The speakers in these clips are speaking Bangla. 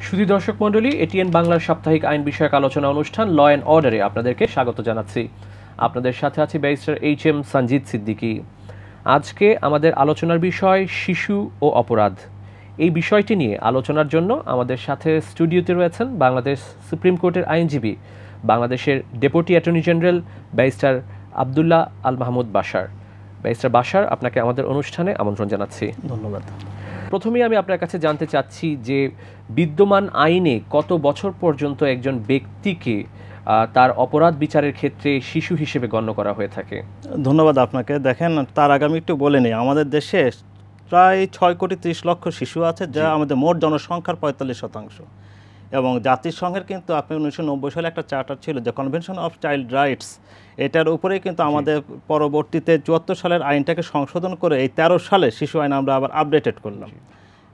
সুধী দর্শক মণ্ডলী, এটিএন বাংলার সাপ্তাহিক আইন বিষয়ক আলোচনা অনুষ্ঠান ল অ্যান্ড অর্ডারে আপনাদেরকে স্বাগত জানাচ্ছি। আপনাদের সাথে আছি ব্যারিস্টার এইচ.এম. সঞ্জিত সিদ্দিকী। আজকে আমাদের আলোচনার বিষয় শিশু ও অপরাধ। এই বিষয়টি নিয়ে আলোচনার জন্য আমাদের সাথে স্টুডিওতে রয়েছেন বাংলাদেশ সুপ্রিম কোর্টের আইনজীবী, বাংলাদেশের deputy attorney general barrister Abdullah Al Mahmud Bashar. Barrister Bashar, আপনাকে আমাদের অনুষ্ঠানে আমন্ত্রণ জানাচ্ছি। ধন্যবাদ। প্রথমেই আমি আপনার কাছে জানতে চাচ্ছি যে বিদ্যমান আইনে কত বছর পর্যন্ত একজন ব্যক্তিকে তার অপরাধ বিচারের ক্ষেত্রে শিশু হিসেবে গণ্য করা হয়ে থাকে? ধন্যবাদ আপনাকে। দেখেন, তার আগে আমি একটু বলে নিই, আমাদের দেশে প্রায় 6,30,00,000 শিশু আছে, যা আমাদের মোট জনসংখ্যার 45%। এবং জাতিসংঘের কিন্তু আপনি 1990 সালে একটা চার্টার ছিল, যে কনভেনশন অফ চাইল্ড রাইটস, এটার উপরেই কিন্তু আমাদের পরবর্তীতে 74 সালের আইনটাকে সংশোধন করে এই 13 সালে শিশু আইন আমরা আবার আপডেটেড করলাম।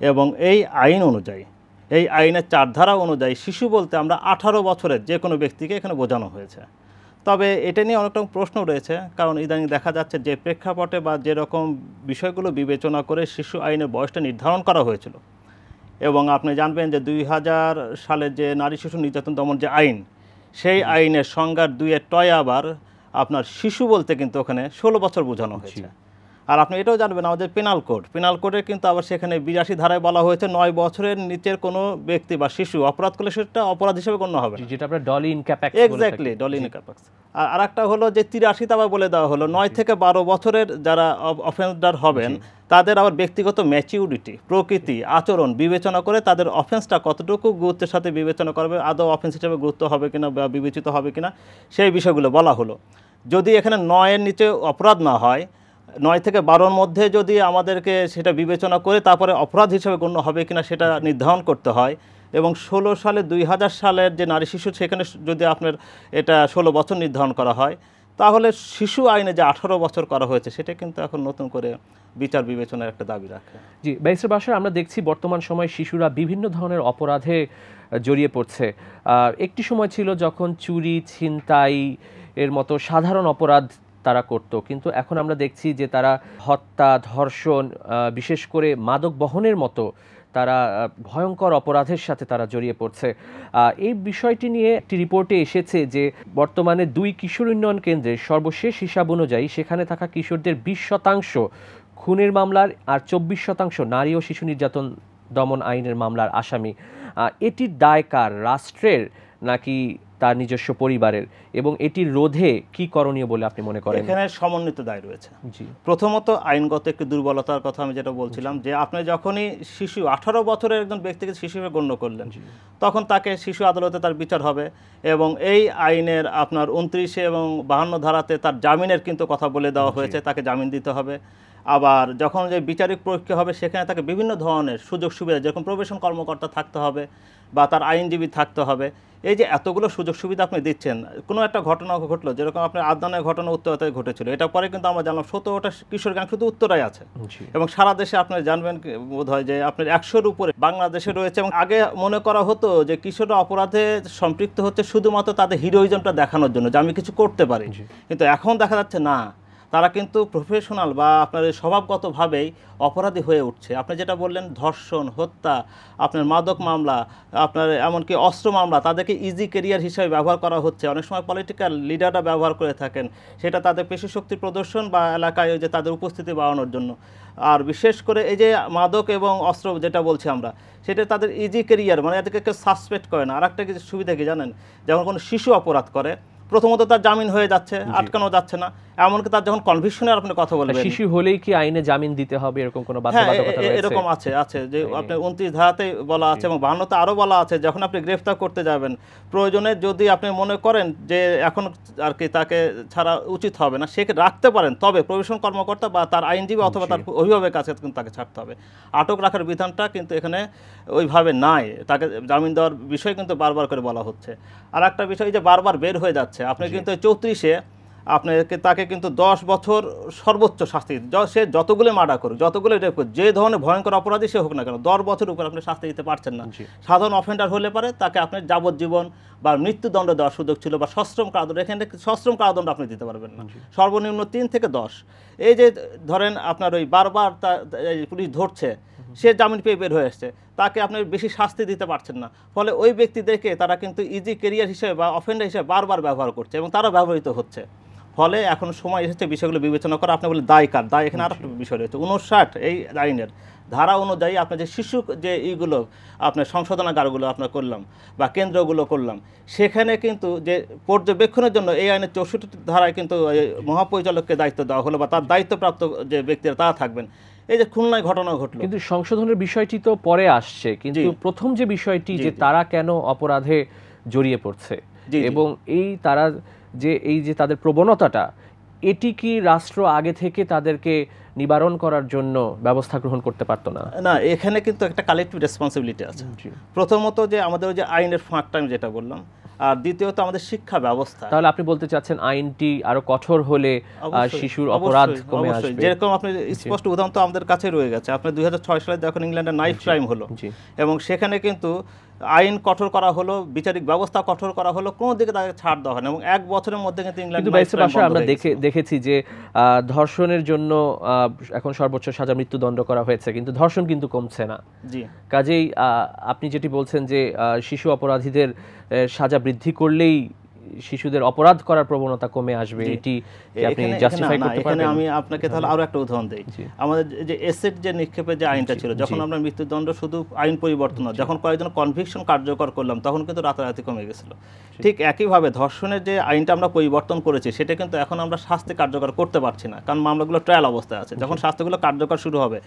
এবং এই আইন অনুযায়ী, এই আইনের 4 ধারা অনুযায়ী শিশু বলতে আমরা 18 বছরের যে কোনো ব্যক্তিকে এখানে বোঝানো হয়েছে। তবে এটা নিয়ে অনেক রকম প্রশ্ন রয়েছে, কারণ ইদানিং দেখা যাচ্ছে যে প্রেক্ষাপটে বা যেরকম বিষয়গুলো বিবেচনা করে শিশু আইনের বয়সটা নির্ধারণ করা হয়েছিল। এবং আপনি জানবেন যে 2000 সালের যে নারী শিশু নির্যাতন দমন যে আইন, সেই আইনের সংজ্ঞার 2-এর টয় আবার আপনার শিশু বলতে কিন্তু ওখানে 16 বছর বোঝানো হয়েছে। আর আপনি এটাও জানবেন, আমাদের পেনাল কোডে কিন্তু আবার সেখানে 82 ধারায় বলা হয়েছে 9 বছরের নিচের কোনো ব্যক্তি বা শিশু অপরাধ করলে সেটা অপরাধ হিসেবে গণ্য হবে, যেটা আমরা ডলি ইনক্যাপাক্স। এক্স্যাক্টলি, ডলি ইনক্যাপাক্স। আর একটা হলো যে 83 আবার বলে দেওয়া হলো 9 থেকে 12 বছরের যারা অফেন্ডার হবেন তাদের আবার ব্যক্তিগত ম্যাচিউরিটি, প্রকৃতি, আচরণ বিবেচনা করে তাদের অফেন্সটা কতটুকু গুরুত্বের সাথে বিবেচনা করবে, আদৌ অফেন্স হিসেবে গুরুত্ব হবে কিনা বা বিবেচিত হবে কিনা, সেই বিষয়গুলো বলা হলো। যদি এখানে 9-এর নিচে অপরাধ না হয়, 9 থেকে 12-র মধ্যে যদি আমাদেরকে সেটা বিবেচনা করে তারপরে অপরাধ হিসেবে গণ্য হবে কিনা সেটা নির্ধারণ করতে হয়। এবং 16 সালে 2000 সালের যে নারী শিশু, সেখানে যদি আপনার এটা 16 বছর নির্ধারণ করা হয়, তাহলে শিশু আইনে যে 18 বছর করা হয়েছে সেটা কিন্তু এখন নতুন করে বিচার বিবেচনার একটা দাবি রাখে। জি, ব্যারিস্টার বাশার, আমরা দেখছি বর্তমান সময়ে শিশুরা বিভিন্ন ধরনের অপরাধে জড়িয়ে পড়ছে। একটি সময় ছিল যখন চুরি, ছিনতাই এর মতো সাধারণ অপরাধ তারা করত, কিন্তু এখন আমরা দেখছি যে তারা হত্যা, ধর্ষণ, বিশেষ করে মাদক বহনের মতো তারা ভয়ঙ্কর অপরাধের সাথে তারা জড়িয়ে পড়ছে। এই বিষয়টি নিয়ে একটি রিপোর্টে এসেছে যে বর্তমানে 2 কিশোর উন্নয়ন কেন্দ্রের সর্বশেষ হিসাব অনুযায়ী সেখানে থাকা কিশোরদের 20% খুনের মামলার আর 24% নারী ও শিশু নির্যাতন দমন আইনের মামলার আসামি। এটির দায় কার, রাষ্ট্রের নাকি তার নিজস্ব পরিবারের, এবং এটির রোধে কি করণীয় বলে আপনি মনে করেন? এখানে সমন্বিত দায় রয়েছে। প্রথমত আইনগত একটি দুর্বলতার কথা আমি যেটা বলছিলাম, যে আপনি যখনই শিশু 18 বছরের একজন ব্যক্তিকে শিশু হিসেবে গণ্য করলেন, তখন তাকে শিশু আদালতে তার বিচার হবে। এবং এই আইনের আপনার 29 এবং 52 ধারাতে তার জামিনের কিন্তু কথা বলে দেওয়া হয়েছে, তাকে জামিন দিতে হবে। আবার যখন যে বিচারিক প্রক্রিয়া হবে, সেখানে তাকে বিভিন্ন ধরনের সুযোগ সুবিধা, যেরকম প্রবেশন কর্মকর্তা থাকতে হবে বা তার আইনজীবী থাকতে হবে। এই যে এতগুলো সুযোগ সুবিধা আপনি দিচ্ছেন, কোনো একটা ঘটনা ঘটলো, যেরকম আপনার আদনানের ঘটনা উত্তরায় ঘটেছিল, এটা পরে কিন্তু আমরা জানলাম 17টা কিশোর গ্যাং শুধু উত্তরায় আছে। এবং সারা দেশে আপনি জানবেন বোধ হয় যে আপনার 100-র উপরে বাংলাদেশে রয়েছে। এবং আগে মনে করা হতো যে কিশোররা অপরাধে সম্পৃক্ত হচ্ছে শুধুমাত্র তাদের হিরোইজমটা দেখানোর জন্য, যে আমি কিছু করতে পারি। কিন্তু এখন দেখা যাচ্ছে না, তারা কিন্তু প্রফেশনাল বা আপনার স্বভাবগতভাবেই অপরাধী হয়ে উঠছে। আপনি যেটা বললেন, ধর্ষণ, হত্যা, আপনার মাদক মামলা, আপনার এমনকি অস্ত্র মামলা, তাদেরকে ইজি ক্যারিয়ার হিসেবে ব্যবহার করা হচ্ছে। অনেক সময় পলিটিক্যাল লিডাররা ব্যবহার করে থাকেন, সেটা তাদের পেশি শক্তি প্রদর্শন বা এলাকায় যে তাদের উপস্থিতি বাড়ানোর জন্য। আর বিশেষ করে এই যে মাদক এবং অস্ত্র যেটা বলছি আমরা, সেটা তাদের ইজি ক্যারিয়ার, মানে এদেরকে কেউ সাসপেক্ট করে না। আর একটা কিছু সুবিধা কি জানেন, যখন কোনো শিশু অপরাধ করে, প্রথমত তার জামিন হয়ে যাচ্ছে, আটকানো যাচ্ছে না। এমনকি তার যখন কনভিকশনের আপনি কথা বলবেন, শিশু হলেই কি আইনে জামিন দিতে হবে এরকম কোনো বাধ্যবাধকতা রয়েছে? এরকম আছে যে আপনি 29 ধারাতেই বলা আছে এবং 52তে আরও বলা আছে, যখন আপনি গ্রেফতার করতে যাবেন, প্রয়োজনে যদি আপনি মনে করেন যে এখন আর কি তাকে ছাড়া উচিত হবে না, সে রাখতে পারেন, তবে প্রবেশন কর্মকর্তা বা তার আইনজীবী অথবা তার অভিভাবকের কাছে কিন্তু তাকে ছাড়তে হবে। আটক রাখার বিধানটা কিন্তু এখানে ওইভাবে নাই, তাকে জামিন দেওয়ার বিষয় কিন্তু বারবার করে বলা হচ্ছে। আর একটা বিষয় যে বারবার বের হয়ে যাচ্ছে, আপনি কিন্তু 34-এ আপনাকে তাকে কিন্তু 10 বছর সর্বোচ্চ শাস্তি, সে যতগুলো মার্ডার করুক, যতগুলো রেপ করুক, যে ধরনের ভয়ঙ্কর অপরাধী সে হোক না কেন, 10 বছর উপর আপনি শাস্তি দিতে পারছেন না। সাধারণ অফেন্ডার হলে পারে তাকে আপনি যাবজ্জীবন বা মৃত্যুদণ্ড দেওয়ার সুযোগ ছিল, বা সশ্রম কারাদণ্ড, এখানে সশ্রম কারাদণ্ড আপনি দিতে পারবেন না, সর্বনিম্ন 3 থেকে 10। এই যে ধরেন আপনার ওই বারবার পুলিশ ধরছে, সে জামিন পেয়ে বের হয়ে আসছে, তাকে আপনি বেশি শাস্তি দিতে পারছেন না, ফলে ওই ব্যক্তিদেরকে তারা কিন্তু ইজি কেরিয়ার হিসেবে বা অফেন্ডার হিসেবে বারবার ব্যবহার করছে এবং তারা ব্যবহৃত হচ্ছে। ফলে এখন সময় এসেছে বিষয়গুলো বিবেচনা করা। আপনি বলে দায় কার, দায় এখানে আরও একটা বিষয় রয়েছে। 59 এই আইনের ধারা অনুযায়ী আপনার যে শিশু যে এইগুলো আপনার সংশোধনাগারগুলো আপনার করলাম বা কেন্দ্রগুলো করলাম, সেখানে কিন্তু যে পর্যবেক্ষণের জন্য এই আইনের 64 ধারায় কিন্তু মহাপরিচালককে দায়িত্ব দেওয়া হলো বা তার দায়িত্বপ্রাপ্ত যে ব্যক্তিরা তারা থাকবেন। এই যে খুলনায় ঘটনা ঘটলো, কিন্তু সংশোধনের বিষয়টি তো পরে আসছে, কিন্তু প্রথম যে বিষয়টি যে তারা কেন অপরাধে জড়িয়ে পড়ছে এবং তারা যে তাদের প্রবণতাটা, এটি কি রাষ্ট্র আগে থেকে তাদেরকে নিবারণ করার জন্য ব্যবস্থা গ্রহণ করতে পারতো না? না, এখানে কিন্তু একটা কালেক্টিভ রেসপন্সিবিলিটি আছে। প্রথমত যে আমাদের যে আইনের ফাঁকটা আমি যেটা বললাম, আর দ্বিতীয়ত আমাদের শিক্ষা ব্যবস্থা। তাহলে আপনি বলতে চাচ্ছেন আইনটি আরো কঠোর হলে শিশুর অপরাধ কমে আসবে? যেরকম আপনি স্পষ্ট উদাহরণ তো আমাদের কাছে রয়ে গেছে। আপনি 2006 সালে যখন ইংল্যান্ডে নাইফ ক্রাইম হলো এবং সেখানে কিন্তু আইন কঠোর করা হলো, বিচারিক ব্যবস্থা কঠোর করা হলো, কোনো দিকে তাকে ছাড় দেওয়া হয় না এবং 1 বছরের মধ্যে কিন্তু ইংল্যান্ড আমরা দেখেছি যে ধর্ষণের জন্য এখন সর্বোচ্চ সাজা মৃত্যুদণ্ড করা হয়েছে, কিন্তু ধর্ষণ কিন্তু কমছে না। কাজেই আপনি যেটি বলছেন যে শিশু অপরাধীদের সাজা বৃদ্ধি করলেই শিশুদের অপরাধ করার প্রবণতা কমে আসবে, এটি আপনি জাস্টিফাই করতে পারবেন? আমি আপনাকে তাহলে আরো একটা উদাহরণ দেই। আমাদের যে এসেট যে নিক্ষেপের যে আইনটা ছিল, যখন আমরা মৃত্যুদণ্ড শুধু আইন পরিবর্তন না, যখন কয়েকজন কনভিকশন কার্যকর করলাম, তখন কিন্তু রাতারাতি কমে গেছিল। ঠিক একইভাবে ধর্ষণের যে আইনটা আমরা পরিবর্তন করেছি, সেটা কিন্তু এখন আমরা শাস্তি কার্যকর করতে পারছি না, কারণ মামলাগুলো ট্রায়াল অবস্থায় আছে। যখন শাস্তিগুলো কার্যকর শুরু হবে,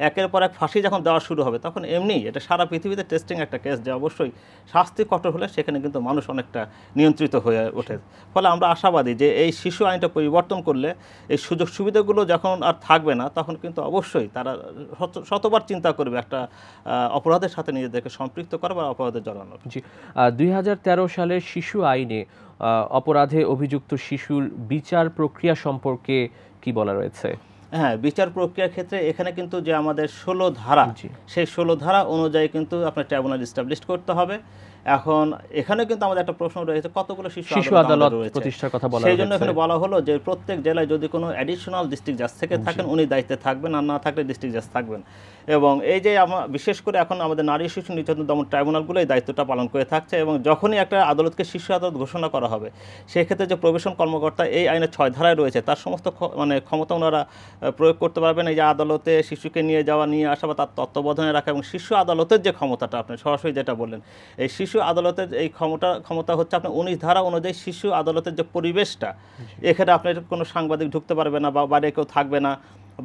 একের পর এক ফাঁসি যখন দেওয়া শুরু হবে, তখন এমনি এটা সারা পৃথিবীতে টেস্টিং একটা কেস যে অবশ্যই শাস্তি কঠোর হলে সেখানে কিন্তু মানুষ অনেকটা নিয়ন্ত্রিত হয়ে ওঠে। ফলে আমরা আশাবাদী যে এই শিশু আইনটা পরিবর্তন করলে এই সুযোগ সুবিধাগুলো যখন আর থাকবে না, তখন কিন্তু অবশ্যই তারা শতবার চিন্তা করবে একটা অপরাধের সাথে নিজেদেরকে সম্পৃক্ত করা বা অপরাধে জড়ানোর। 2013 সালের শিশু আইনে অপরাধে অভিযুক্ত শিশুর বিচার প্রক্রিয়া সম্পর্কে কি বলা রয়েছে? হ্যাঁ, বিচার প্রক্রিয়ার ক্ষেত্রে এখানে কিন্তু যে আমাদের 16 ধারা, সেই 16 ধারা অনুযায়ী কিন্তু আপনার ট্রাইব্যুনাল এস্টাবলিশ করতে হবে। এখন এখানে কিন্তু আমাদের একটা প্রশ্ন রয়েছে, কতগুলো শিশু আদালত প্রতিষ্ঠার কথা বলা হয়েছে। সেই জন্য এখানে বলা হলো যে প্রত্যেক জেলায় যদি কোনো অ্যাডিশনাল ডিস্ট্রিক্ট জাজ থেকে থাকেন, উনি দায়িত্বে থাকবেন, আর না থাকলে ডিস্ট্রিক্ট জাজ থাকবেন। এবং এই যে বিশেষ করে এখন আমাদের নারী শিশু নির্যাতন দমন ট্রাইব্যুনালগুলো এই দায়িত্বটা পালন করে থাকছে। এবং যখনই একটা আদালতকে শিশু আদালত ঘোষণা করা হবে, সেক্ষেত্রে যে প্রবেশন কর্মকর্তা এই আইনের 6 ধারায় রয়েছে, তার সমস্ত ক্ষমতা ওনারা প্রয়োগ করতে পারবেন। এই যে আদালতে শিশুকে নিয়ে যাওয়া, নিয়ে আসা বা তার তত্ত্বাবধানে রাখা, এবং শিশু আদালতের যে ক্ষমতাটা আপনি সরাসরি যেটা বললেন, এই শিশু আদালতের এই ক্ষমতা হচ্ছে আপনার 19 ধারা অনুযায়ী শিশু আদালতের যে পরিবেশটা, এখানে আপনার কোনো সাংবাদিক ঢুকতে পারবে না বা বাইরে কেউ থাকবে না,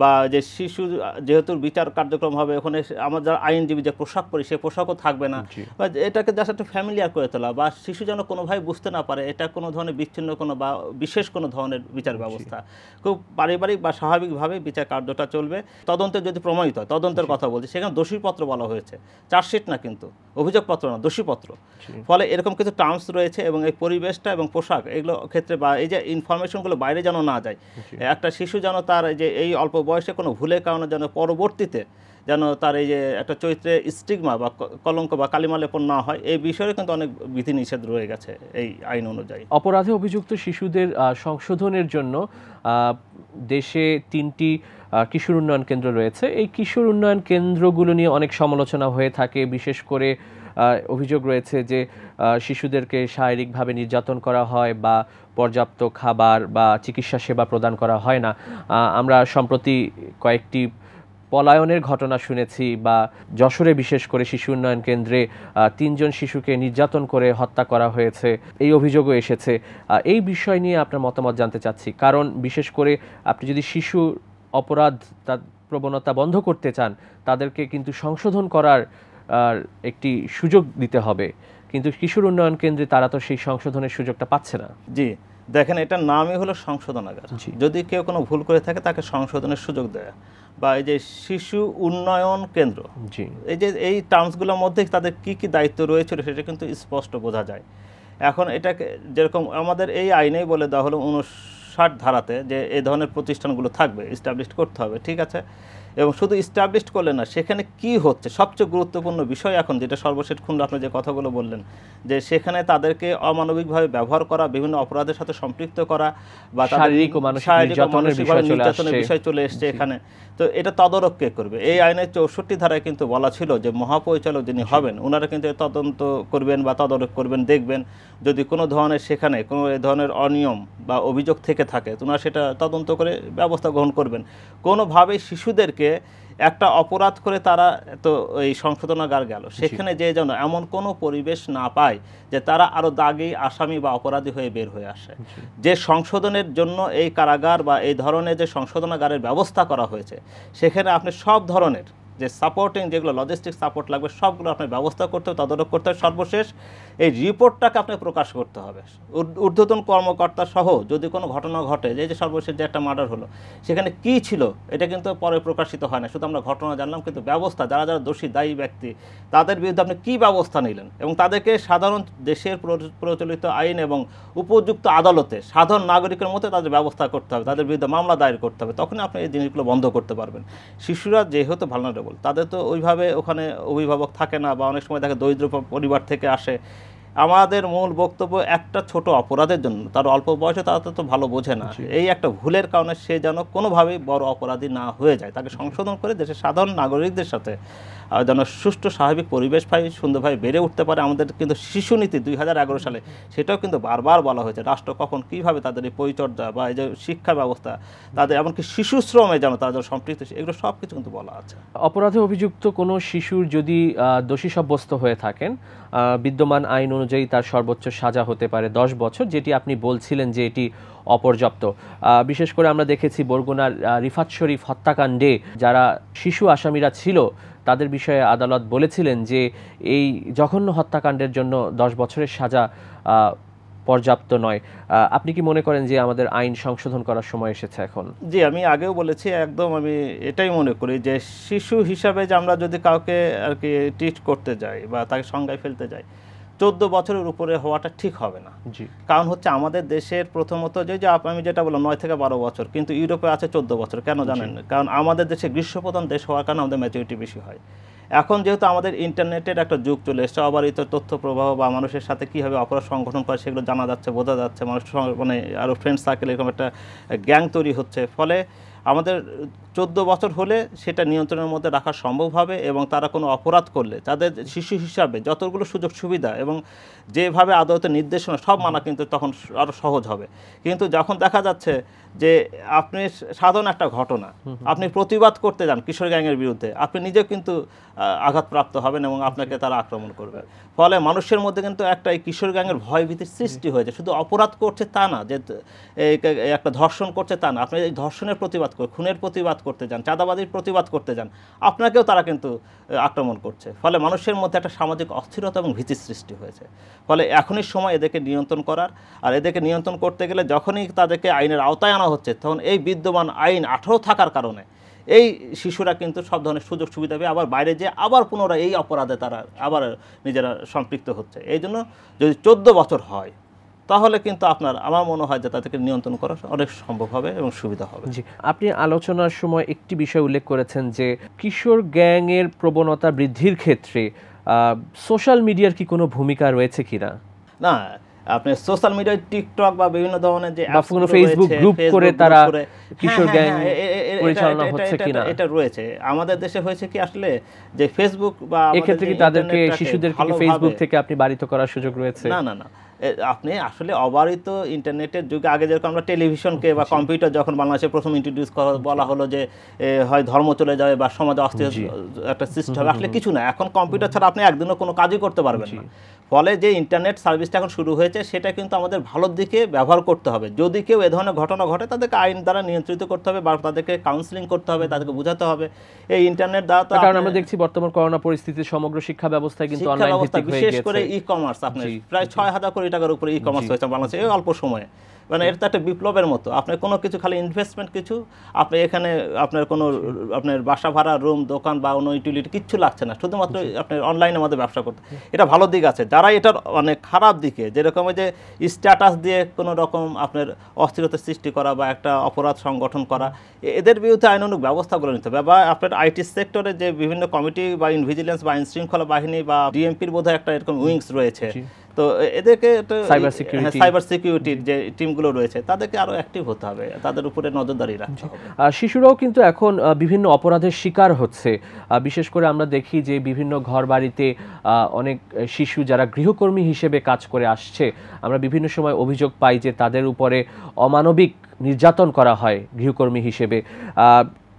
বা যে শিশু যেহেতু বিচার কার্যক্রম হবে, ওখানে আমার যারা আইনজীবী যে পোশাক পরি, সে পোশাকও থাকবে না। বা এটাকে জাস্ট একটা ফ্যামিলিয়ার করে তোলা, বা শিশু যেন কোনোভাবে বুঝতে না পারে এটা কোনো ধরনের বিচ্ছিন্ন কোনো বা বিশেষ কোনো ধরনের বিচার ব্যবস্থা। খুব পারিবারিক বা স্বাভাবিকভাবে বিচার কার্যটা চলবে। তদন্তে যদি প্রমাণিত হয়, তদন্তের কথা বলছি, সেখানে দোষীপত্র বলা হয়েছে, চার্জশিট না, কিন্তু অভিযোগপত্র না, দোষীপত্র। ফলে এরকম কিছু টার্মস রয়েছে এবং এই পরিবেশটা এবং পোশাক এগুলো ক্ষেত্রে, বা এই যে ইনফরমেশনগুলো বাইরে যেন না যায়, একটা শিশু যেন তার যে এই অল্প বয়সে কোনো ভুলের কারণে যেন পরবর্তীতে যেন তার এই যে একটা চরিত্রে স্টিগমা বা কলঙ্ক বা কালিমা লেপন না হয়, এই বিষয়ে কিন্তু অনেক বিধিনিষেধ রয়ে গেছে এই আইন অনুযায়ী। অপরাধে অভিযুক্ত শিশুদের সংশোধনের জন্য দেশে 3টি কিশোর উন্নয়ন কেন্দ্র রয়েছে। এই কিশোর উন্নয়ন কেন্দ্রগুলো নিয়ে অনেক সমালোচনা হয়ে থাকে। বিশেষ করে অভিযোগ রয়েছে যে শিশুদেরকে শারীরিকভাবে নির্যাতন করা হয় বা পর্যাপ্ত খাবার বা চিকিৎসা সেবা প্রদান করা হয় না। আমরা সম্প্রতি কয়েকটি পলায়নের ঘটনা শুনেছি, বা যশোরে বিশেষ করে শিশু উন্নয়ন কেন্দ্রে 3 জন শিশুকে নির্যাতন করে হত্যা করা হয়েছে, এই অভিযোগও এসেছে। এই বিষয় নিয়ে আপনার মতামত জানতে চাচ্ছি, কারণ বিশেষ করে আপনি যদি শিশু অপরাধ তার প্রবণতা বন্ধ করতে চান, তাদেরকে কিন্তু সংশোধন করার একটি সুযোগ দিতে হবে, কিন্তু কিশোর উন্নয়ন কেন্দ্রে তারা তো সেই সংশোধনের সুযোগটা পাচ্ছে না। জি, দেখেন, এটার নামই হলো সংশোধনাগার। যদি কেউ কোনো ভুল করে থাকে, তাকে সংশোধনের সুযোগ দেয়, বা এই যে শিশু উন্নয়ন কেন্দ্র, এই যে এই টার্মসগুলোর মধ্যে তাদের কি কি দায়িত্ব রয়েছিল সেটা কিন্তু স্পষ্ট বোঝা যায়। এখন এটাকে যেরকম আমাদের এই আইনেই বলে দেওয়া হলো 59 ধারাতে যে এই ধরনের প্রতিষ্ঠানগুলো থাকবে, এস্টাবলিশ করতে হবে, ঠিক আছে। এবং শুধু ইস্টাবলিশড করলে না, সেখানে কি হচ্ছে সবচেয়ে গুরুত্বপূর্ণ বিষয় এখন যেটা সর্বশেষ খুন আপনি যে কথাগুলো বললেন, যে সেখানে তাদেরকে অমানবিকভাবে ব্যবহার করা, বিভিন্ন অপরাধের সাথে সম্পৃক্ত করা, বা শারীরিক ও মানসিকভাবে নির্যাতনের বিষয় চলে এসছে এখানে। তো এটা তদারক কে করবে? এই আইনের 64 ধারায় কিন্তু বলা ছিল যে মহাপরিচালক যিনি হবেন ওনারা কিন্তু তদন্ত করবেন বা তদারক করবেন, দেখবেন যদি কোনো ধরনের সেখানে কোনো ধরনের অনিয়ম বা অভিযোগ থেকে থাকে ওনারা সেটা তদন্ত করে ব্যবস্থা গ্রহণ করবেন। কোনোভাবেই শিশুদেরকে একটা অপরাধ করে তারা তো এই সংশোধনাগার গেল, সেখানে যে যেন এমন কোনো পরিবেশ না পায় যে তারা আরও দাগী আসামি বা অপরাধী হয়ে বের হয়ে আসে। যে সংশোধনের জন্য এই কারাগার বা এই ধরনের যে সংশোধনাগারের ব্যবস্থা করা হয়েছে, সেখানে আপনি সব ধরনের যে সাপোর্টিং যেগুলো লজিস্টিক সাপোর্ট লাগবে সবগুলো আপনার ব্যবস্থা করতে হবে, তদারক করতে হবে। সর্বশেষ এই রিপোর্টটাকে আপনি প্রকাশ করতে হবে ঊর্ধ্বতন কর্মকর্তা সহ। যদি কোনো ঘটনা ঘটে, যে সর্বশেষ যে একটা মার্ডার হলো, সেখানে কি ছিল এটা কিন্তু পরে প্রকাশিত হয় না, শুধু আমরা ঘটনা জানলাম, কিন্তু ব্যবস্থা যারা যারা দোষী দায়ী ব্যক্তি তাদের বিরুদ্ধে আপনি কী ব্যবস্থা নিলেন, এবং তাদেরকে সাধারণ দেশের প্রচলিত আইন এবং উপযুক্ত আদালতে সাধারণ নাগরিকের মধ্যে তাদের ব্যবস্থা করতে হবে, তাদের বিরুদ্ধে মামলা দায়ের করতে হবে, তখনই আপনি এই জিনিসগুলো বন্ধ করতে পারবেন। শিশুরা যেহেতু ভালনারেবল, তাদের তো ওইভাবে ওখানে অভিভাবক থাকে না, বা অনেক সময় দেখে দরিদ্র পরিবার থেকে আসে। আমাদের মূল বক্তব্য, একটা ছোট অপরাধের জন্য, তার অল্প বয়সে তারা তো ভালো বোঝে না, এই একটা ভুলের কারণে সে যেন কোনোভাবেই বড় অপরাধী না হয়ে যায়, তাকে সংশোধন করে দেশের সাধারণ নাগরিকদের সাথে যেন সুষ্ঠু স্বাভাবিক পরিবেশ পাই, সুন্দরভাবে বেড়ে উঠতে পারে। আমাদের কিন্তু শিশু নীতি 2011 সালে সেটাও কিন্তু বারবার বলা হয়েছে, রাষ্ট্র কখন কীভাবে তাদের এই পরিচর্যা বা এই যে শিক্ষা ব্যবস্থা, তাদের এমনকি শিশু শ্রমে যেন তাদের সম্পৃক্ত, এগুলো সব কিছু কিন্তু বলা আছে। অপরাধে অভিযুক্ত কোনো শিশুর যদি দোষী সাব্যস্ত হয়ে থাকেন, বিদ্যমান আইন অনুযায়ী তার সর্বোচ্চ সাজা হতে পারে 10 বছর, যেটি আপনি বলছিলেন যে এটি অপর্যাপ্ত। বিশেষ করে আমরা দেখেছি বরগুনার রিফাত শরীফ হত্যাকাণ্ডে যারা শিশু আসামিরা ছিল তাদের বিষয়ে আদালত বলেছিলেন যে এই জঘন্য হত্যাকাণ্ডের জন্য 10 বছরের সাজা পর্যাপ্ত নয়। আপনি কি মনে করেন যে আমাদের আইন সংশোধন করার সময় এসেছে এখন? জি, আমি আগেও বলেছি, একদম আমি এটাই মনে করি যে শিশু হিসাবে যে আমরা যদি কাউকে আর কি ট্রিট করতে যাই বা তাকে সংজ্ঞায় ফেলতে যাই, 14 বছরের উপরে হওয়াটা ঠিক হবে না। জি, কারণ হচ্ছে আমাদের দেশের প্রথমত যে আমি যেটা বললাম 9 থেকে 12 বছর, কিন্তু ইউরোপে আছে 14 বছর। কেন জানেন? কারণ আমাদের দেশে গ্রীষ্মপ্রধান দেশ হওয়ার কারণে আমাদের ম্যাচুরিটি বেশি হয়। এখন যেহেতু আমাদের ইন্টারনেটের একটা যুগ চলে এসছে, অবারিত তথ্য প্রবাহ বা মানুষের সাথে কীভাবে অপরাধ সংগঠন করে সেগুলো জানা যাচ্ছে, বোঝা যাচ্ছে, মানুষ মানে আরও ফ্রেন্ড সার্কেল এরকম একটা গ্যাং তৈরি হচ্ছে, ফলে আমাদের 14 বছর হলে সেটা নিয়ন্ত্রণের মধ্যে রাখা সম্ভব হবে, এবং তারা কোনো অপরাধ করলে তাদের শিশু হিসাবে যতগুলো সুযোগ সুবিধা এবং যেভাবে আদালতের নির্দেশনা সব মানা কিন্তু তখন আরও সহজ হবে। কিন্তু যখন দেখা যাচ্ছে যে আপনি সাধারণ একটা ঘটনা আপনি প্রতিবাদ করতে যান কিশোর গ্যাংয়ের বিরুদ্ধে, আপনি নিজেও কিন্তু আঘাতপ্রাপ্ত হবেন এবং আপনাকে তারা আক্রমণ করবে, ফলে মানুষের মধ্যে কিন্তু একটা এই কিশোর গ্যাংয়ের ভয়ভীতির সৃষ্টি হয়েছে। শুধু অপরাধ করছে তা না, যে একটা ধর্ষণ করছে তা না, আপনি এই ধর্ষণের প্রতিবাদ করে, খুনের প্রতিবাদ করতে যান, চাঁদাবাজির প্রতিবাদ করতে যান, আপনাকেও তারা কিন্তু আক্রমণ করছে, ফলে মানুষের মধ্যে একটা সামাজিক অস্থিরতা এবং ভীতির সৃষ্টি হয়েছে। ফলে এখনই সময় এদেরকে নিয়ন্ত্রণ করার, আর এদেরকে নিয়ন্ত্রণ করতে গেলে যখনই তাদেরকে আইনের আওতায় আনা হচ্ছে, তখন এই বিদ্যমান আইন 18 থাকার কারণে এই শিশুরা কিন্তু সব ধরনের সুযোগ সুবিধা পেয়ে আবার বাইরে যেয়ে আবার পুনরায় এই অপরাধে তারা আবার নিজেরা সম্পৃক্ত হচ্ছে। এই জন্য যদি 14 বছর হয় তাহলে কিন্তু আমার মনে হয় যে তাদেরকে নিয়ন্ত্রণ করা অনেক সম্ভব হবে এবং সুবিধা হবে। জি, আপনি আলোচনার সময় একটি বিষয় উল্লেখ করেছেন যে কিশোর গ্যাংয়ের প্রবণতা বৃদ্ধির ক্ষেত্রে সোশ্যাল মিডিয়ার কি কোনো ভূমিকা রয়েছে কিনা? না, আপনি সোশ্যাল মিডিয়ায় টিকটক বা বিভিন্ন ধরনের যে ফেসবুক গ্রুপ করে তারা কিশোর গ্যাং পরিচালনা হচ্ছে কিনা, এটা রয়েছে। আমাদের দেশে হয়েছে কি আসলে যে ফেসবুক বা এক্ষেত্রে কি তাদেরকে শিশুদেরকে ফেসবুক থেকে আপনি বাড়িত করার সুযোগ রয়েছে? না না না, আপনি আসলে অবারিত ইন্টারনেটের যুগে, আগে যেরকম আমরা টেলিভিশনকে বা কম্পিউটার যখন বাংলাদেশে প্রথম ইন্ট্রোডিউস করা বলা হলো যে হয় ধর্ম চলে যাবে বা সমাজে অস্থির একটা সৃষ্টি হবে, আসলে কিছু না। এখন কম্পিউটার ছাড়া আপনি একদিনও কোনো কাজই করতে পারবেন না। ফলে যে ইন্টারনেট সার্ভিসটা এখন শুরু হয়েছে সেটা কিন্তু আমাদের ভালোর দিকে ব্যবহার করতে হবে। যদি কেউ এ ধরনের ঘটনা ঘটে তাদেরকে আইন দ্বারা নিয়ন্ত্রিত করতে হবে বা তাদেরকে কাউন্সিলিং করতে হবে, তাদেরকে বোঝাতে হবে। এই ইন্টারনেট দ্বারা, কারণ আমরা দেখছি বর্তমান করোনা পরিস্থিতিতে সমগ্র শিক্ষা ব্যবস্থায় কিন্তু অনলাইন ভিত্তিক হয়ে গেছে। বিশেষ করে ই-কমার্স, আপনি প্রায় 6000 করে কোটি টাকার উপরে ই কমার্স হয়েছে বাংলাদেশে এই অল্প সময়ে। মানে এটা তো একটা বিপ্লবের মতো। আপনার কোনো কিছু খালি ইনভেস্টমেন্ট কিছু, আপনি এখানে আপনার কোনো আপনার বাসা ভাড়া, রুম, দোকান বা অন্য ইউটিলিটি কিচ্ছু লাগছে না, শুধুমাত্র আপনার অনলাইনের মধ্যে ব্যবসা করতে। এটা ভালো দিক আছে। যারা এটার অনেক খারাপ দিকে, যেরকম যে স্ট্যাটাস দিয়ে কোনো রকম আপনার অস্থিরতা সৃষ্টি করা বা একটা অপরাধ সংগঠন করা, এদের বিরুদ্ধে আইনানুগ ব্যবস্থাগুলো নিতে হবে। বা আপনার আইটি সেক্টরে যে বিভিন্ন কমিটি বা ভিজিলেন্স বা আইন শৃঙ্খলা বাহিনী বা ডিএমপির বোধহয় একটা এরকম উইংস রয়েছে, তো এদেরকে সাইবার সিকিউরিটির যে টিমগুলো রয়েছে তাদেরকে আরো অ্যাক্টিভ হতে হবে, তাদের উপরে নজরদারি রাখতে হবে। শিশুরাও কিন্তু এখন বিভিন্ন অপরাধের শিকার হচ্ছে। বিশেষ করে আমরা দেখি যে বিভিন্ন ঘর বাড়িতে অনেক শিশু যারা গৃহকর্মী হিসেবে কাজ করে আসছে, আমরা বিভিন্ন সময় অভিযোগ পাই যে তাদের উপরে অমানবিক নির্যাতন করা হয় গৃহকর্মী হিসেবে।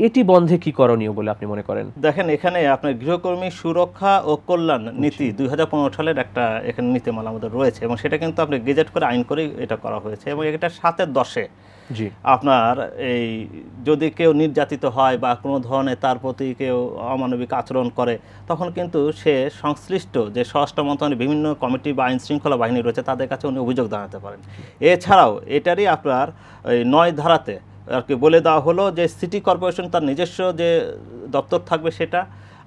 এটি বন্ধে কি করণীয় বলে আপনি মনে করেন? দেখেন, এখানে আপনার গৃহকর্মী সুরক্ষা ও কল্যাণ নীতি 2015 সালের একটা এখানে নীতিমালা আমাদের রয়েছে, এবং সেটা কিন্তু আপনি গেজেট করে আইন করে এটা করা হয়েছে। এবং এটা 7-10 আপনার এই যদি কেউ নির্যাতিত হয় বা কোনো ধরনের তার প্রতি কেউ অমানবিক আচরণ করে, তখন কিন্তু সে সংশ্লিষ্ট যে স্বরাষ্ট্র মন্ত্রণালয়ের বিভিন্ন কমিটি বা আইন শৃঙ্খলা বাহিনী রয়েছে তাদের কাছে উনি অভিযোগ জানাতে পারেন। এছাড়াও এটারই আপনার 9 ধারাতে আর কি বলে দেওয়া হলো যে সিটি কর্পোরেশন তার নিজস্ব যে দপ্তর থাকবে সেটা,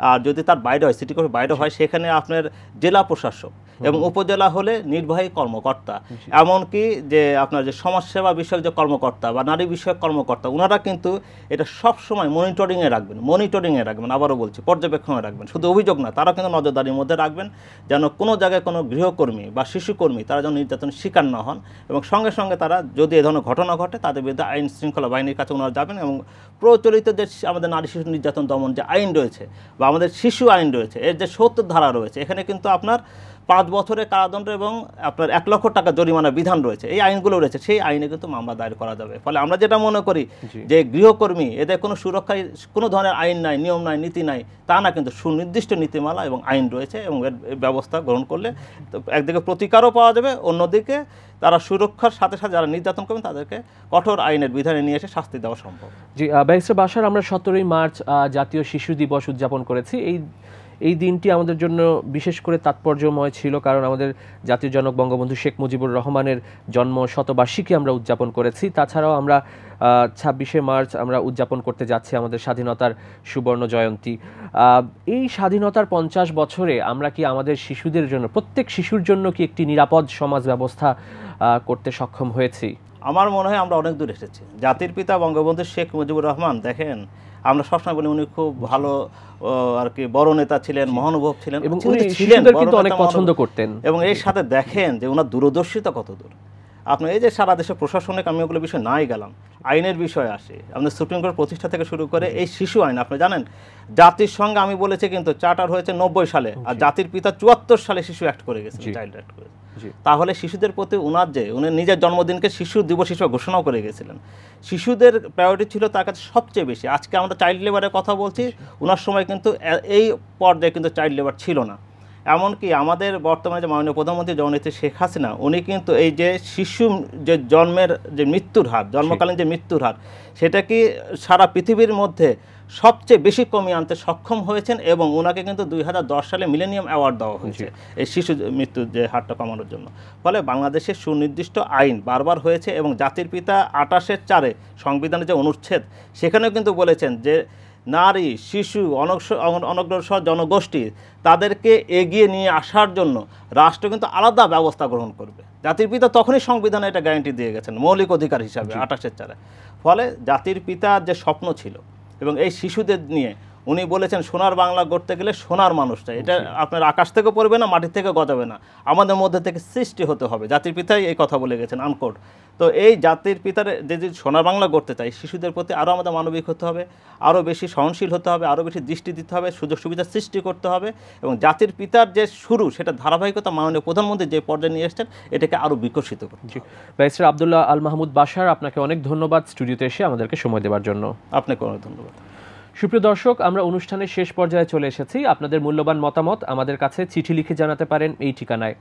আর যদি তার বাইরে হয়, সিটি কর্পোরেশন বাইরে হয়, সেখানে আপনার জেলা প্রশাসক এবং উপজেলা হলে নির্বাহী কর্মকর্তা, এমনকি যে আপনার যে সমাজসেবা বিষয়ক যে কর্মকর্তা বা নারী বিষয়ক কর্মকর্তা, ওনারা কিন্তু এটা সব সময় মনিটরিংয়ে রাখবেন, আবারও বলছি পর্যবেক্ষণে রাখবেন। শুধু অভিযোগ না, তারা কিন্তু নজরদারির মধ্যে রাখবেন যেন কোনো জায়গায় কোনো গৃহকর্মী বা শিশুকর্মী তারা যেন নির্যাতনের শিকার না হন, এবং সঙ্গে সঙ্গে তারা যদি এ ধরনের ঘটনা ঘটে তাদের বিরুদ্ধে আইন শৃঙ্খলা বাহিনীর কাছে ওনারা যাবেন। এবং প্রচলিত যে আমাদের নারী শিশু নির্যাতন দমন যে আইন রয়েছে বা আমাদের শিশু আইন রয়েছে, এর যে 70 ধারা রয়েছে, এখানে কিন্তু আপনার 5 বছরের কারাদণ্ড এবং আপনার 1 লক্ষ টাকা জরিমানার বিধান রয়েছে, এই আইনগুলো রয়েছে, সেই আইনে কিন্তু মামলা দায়ের করা যাবে। ফলে আমরা যেটা মনে করি যে গৃহকর্মী এদের কোনো সুরক্ষায় কোনো ধরনের আইন নাই, নিয়ম নাই, নীতি নাই, তা না, কিন্তু সুনির্দিষ্ট নীতিমালা এবং আইন রয়েছে, এবং এর ব্যবস্থা গ্রহণ করলে একদিকে প্রতিকারও পাওয়া যাবে, অন্যদিকে তারা সুরক্ষার সাথে সাথে যারা নির্যাতন করবেন তাদেরকে কঠোর আইনের বিধানে নিয়ে এসে শাস্তি দেওয়া সম্ভব। জি, ব্যারিস্টার বাশার, আমরা 17ই মার্চ জাতীয় শিশু দিবস উদযাপন করেছি। এই দিনটি আমাদের জন্য বিশেষ করে তাৎপর্যময় ছিল, কারণ আমাদের জাতীয় জনক বঙ্গবন্ধু শেখ মুজিবুর রহমানের জন্ম শতবার্ষিকী আমরা উদযাপন করেছি। তাছাড়াও আমরা 26শে মার্চ আমরা উদযাপন করতে যাচ্ছি আমাদের স্বাধীনতার সুবর্ণ জয়ন্তী। এই স্বাধীনতার 50 বছরে আমরা কি আমাদের শিশুদের জন্য, প্রত্যেক শিশুর জন্য কি একটি নিরাপদ সমাজ ব্যবস্থা করতে সক্ষম হয়েছি? আমার মনে হয় আমরা অনেক দূর এসেছি। জাতির পিতা বঙ্গবন্ধু শেখ মুজিবুর রহমান, দেখেন আমরা সবসময় বলি উনি খুব ভালো আর কি বড় নেতা ছিলেন, মহানুভব ছিলেন, এবং উনি শিশুদের কিন্তু অনেক পছন্দ করতেন। এবং এর সাথে দেখেন যে ওনার দূরদর্শিতা কত দূর। আপনার এই যে সারা দেশে প্রশাসনিক, আমি ওগুলো বিষয় নাই গেলাম, আইনের বিষয়ে আসে, আপনার সুপ্রিম কোর্ট প্রতিষ্ঠা থেকে শুরু করে এই শিশু আইন, আপনি জানেন জাতিসংঘে আমি বলেছি কিন্তু চার্টার হয়েছে 90 সালে, আর জাতির পিতা 74 সালে শিশু অ্যাক্ট করে গেছেন, চাইল্ড অ্যাক্ট করে। তাহলে শিশুদের প্রতি উনার যে উনি নিজের জন্মদিনকে শিশু দিবস হিসেবে ঘোষণাও করে গেছিলেন। শিশুদের প্রায়োরিটি ছিল তার কাছে সবচেয়ে বেশি। আজকে আমরা চাইল্ড লেবারের কথা বলছি, ওনার সময় কিন্তু এই পর্যায়ে কিন্তু চাইল্ড লেবার ছিল না। এমনকি আমাদের বর্তমানে যে মাননীয় প্রধানমন্ত্রী জননেত্রী শেখ হাসিনা, উনি কিন্তু এই যে শিশু যে জন্মের যে মৃত্যুর হার, জন্মকালীন যে মৃত্যুর হার, সেটা কি সারা পৃথিবীর মধ্যে সবচেয়ে বেশি কমিয়ে আনতে সক্ষম হয়েছেন, এবং ওনাকে কিন্তু 2010 সালে মিলেনিয়াম অ্যাওয়ার্ড দেওয়া হয়েছে এই শিশু মৃত্যুর যে হারটা কমানোর জন্য। ফলে বাংলাদেশের সুনির্দিষ্ট আইন বারবার হয়েছে, এবং জাতির পিতা 28-4 সংবিধানের যে অনুচ্ছেদ, সেখানেও কিন্তু বলেছেন যে নারী, শিশু, অনগ্রসর জনগোষ্ঠী তাদেরকে এগিয়ে নিয়ে আসার জন্য রাষ্ট্র কিন্তু আলাদা ব্যবস্থা গ্রহণ করবে। জাতির পিতা তখনই সংবিধানে এটা গ্যারান্টি দিয়ে গেছেন মৌলিক অধিকার হিসাবে 28-4। ফলে জাতির পিতার যে স্বপ্ন ছিল, এবং এই শিশুদের নিয়ে উনি বলেছেন সোনার বাংলা গড়তে গেলে সোনার মানুষটা, এটা আপনার আকাশ থেকে পড়বে না, মাটি থেকে গজাবে না, আমাদের মধ্যে থেকে সৃষ্টি হতে হবে। জাতির পিতাই এই কথা বলে গেছেন, আনকোট। তো এই জাতির পিতার যদি সোনার বাংলা গড়তে চাই, শিশুদের প্রতি আরও আমাদের মানবিক হতে হবে, আরও বেশি সহনশীল হতে হবে, আরও বেশি দৃষ্টি দিতে হবে, সুযোগ সুবিধা সৃষ্টি করতে হবে, এবং জাতির পিতার যে শুরু, সেটা ধারাবাহিকতা মাননীয় প্রধানমন্ত্রী যে পর্যায়ে নিয়ে এসছেন, এটাকে আরও বিকশিত করতে হবে। ব্যারিস্টার আব্দুল্লাহ আল মাহমুদ বাশার, আপনাকে অনেক ধন্যবাদ স্টুডিওতে এসে আমাদেরকে সময় দেওয়ার জন্য। আপনাকে অনেক ধন্যবাদ। সুপ্রিয় দর্শক, আমরা অনুষ্ঠানের শেষ পর্যায়ে চলে এসেছি। আপনাদের মূল্যবান মতামত আমাদের কাছে চিঠি লিখে জানাতে পারেন এই ঠিকানায়।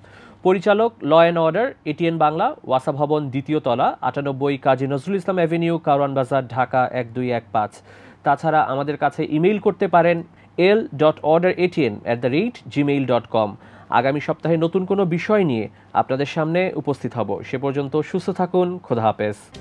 পরিচালক, law and order, ATN Bangla, ওয়াসা ভবন, 2য় তলা, 98 কাজী নজরুল ইসলাম অ্যাভিনিউ, কারওয়ান বাজার, ঢাকা 1215। তাছাড়া আমাদের কাছে ইমেইল করতে পারেন l.orderatn@gmail.com। আগামী সপ্তাহে নতুন কোনো বিষয় নিয়ে আপনাদের সামনে উপস্থিত হব। সে পর্যন্ত সুস্থ থাকুন। খোদা হাফেজ।